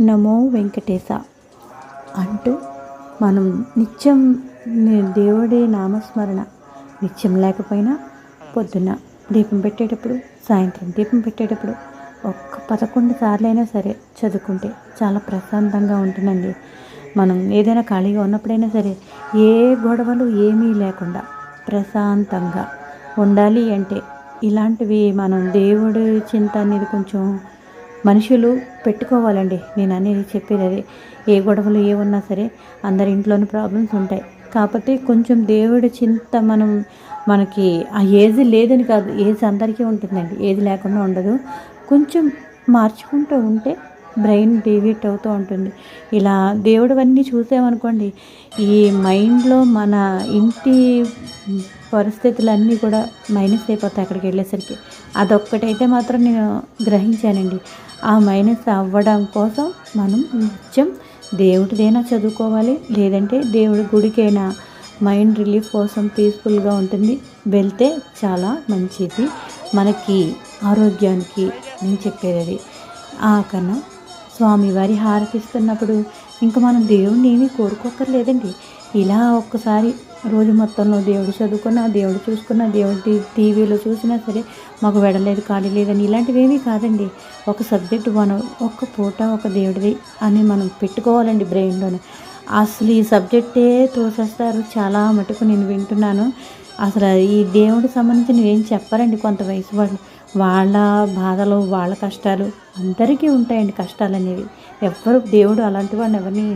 నమో వెంకటేశ అంటూ మనం నిత్యం దేవుడి నామస్మరణ నిత్యం లేకపోయినా పొద్దున్న దీపం పెట్టేటప్పుడు, సాయంత్రం దీపం పెట్టేటప్పుడు ఒక్క 11 సార్లైనా సరే చదువుకుంటే చాలా ప్రశాంతంగా ఉంటుందండి. మనం ఏదైనా ఖాళీగా ఉన్నప్పుడైనా సరే ఏ గొడవలు ఏమీ లేకుండా ప్రశాంతంగా ఉండాలి అంటే ఇలాంటివి మనం దేవుడి చింత అనేది కొంచెం మనుషులు పెట్టుకోవాలండి. నేను అనేది చెప్పేది అదే. ఏ గొడవలు ఏ ఉన్నా సరే అందరి ఇంట్లోని ప్రాబ్లమ్స్ ఉంటాయి. కాకపోతే కొంచెం దేవుడి చింత మనకి ఆ ఏజ్ లేదని కాదు, ఏజ్ అందరికీ ఉంటుందండి, ఏజ్ లేకుండా ఉండదు. కొంచెం మార్చుకుంటూ ఉంటే బ్రెయిన్ డీవియేట్ అవుతూ ఉంటుంది. ఇలా దేవుడివన్నీ చూసామనుకోండి, ఈ మైండ్లో మన ఇంటి పరిస్థితులన్నీ కూడా మైనస్ అయిపోతాయి అక్కడికి వెళ్ళేసరికి. అదొక్కటైతే మాత్రం నేను గ్రహించానండి. ఆ మైనస్ అవ్వడం కోసం మనం నిత్యం దేవుడిదైనా చదువుకోవాలి, లేదంటే దేవుడి గుడికైనా మైండ్ రిలీఫ్ కోసం పీస్ఫుల్గా ఉంటుంది, వెళ్తే చాలా మంచిది మనకి ఆరోగ్యానికి. నేను చెప్పేది అది. ఆ కన్నా స్వామివారి హారతిస్తున్నప్పుడు ఇంకా మనం దేవుడిని ఏమీ కోరుకోక్కర్లేదండి. ఇలా ఒక్కసారి రోజు మొత్తంలో దేవుడు చదువుకున్నా, దేవుడు చూసుకున్నా, దేవుడి టీవీలో చూసినా సరే మాకు వెడలేదు ఖాళీ లేదని ఇలాంటివి ఏమీ కాదండి. ఒక సబ్జెక్టు మనం ఒక్క పూట ఒక దేవుడిది అని మనం పెట్టుకోవాలండి బ్రెయిన్లోనే. అసలు ఈ సబ్జెక్టే తోసేస్తారు చాలా మటుకు నేను వింటున్నాను. అసలు ఈ దేవుడికి సంబంధించినవి ఏం చెప్పారండి కొంత వయసు వాళ్ళు. వాళ్ళ బాధలు, వాళ్ళ కష్టాలు అందరికీ ఉంటాయండి కష్టాలు అనేవి. దేవుడు అలాంటి వాడిని ఎవరిని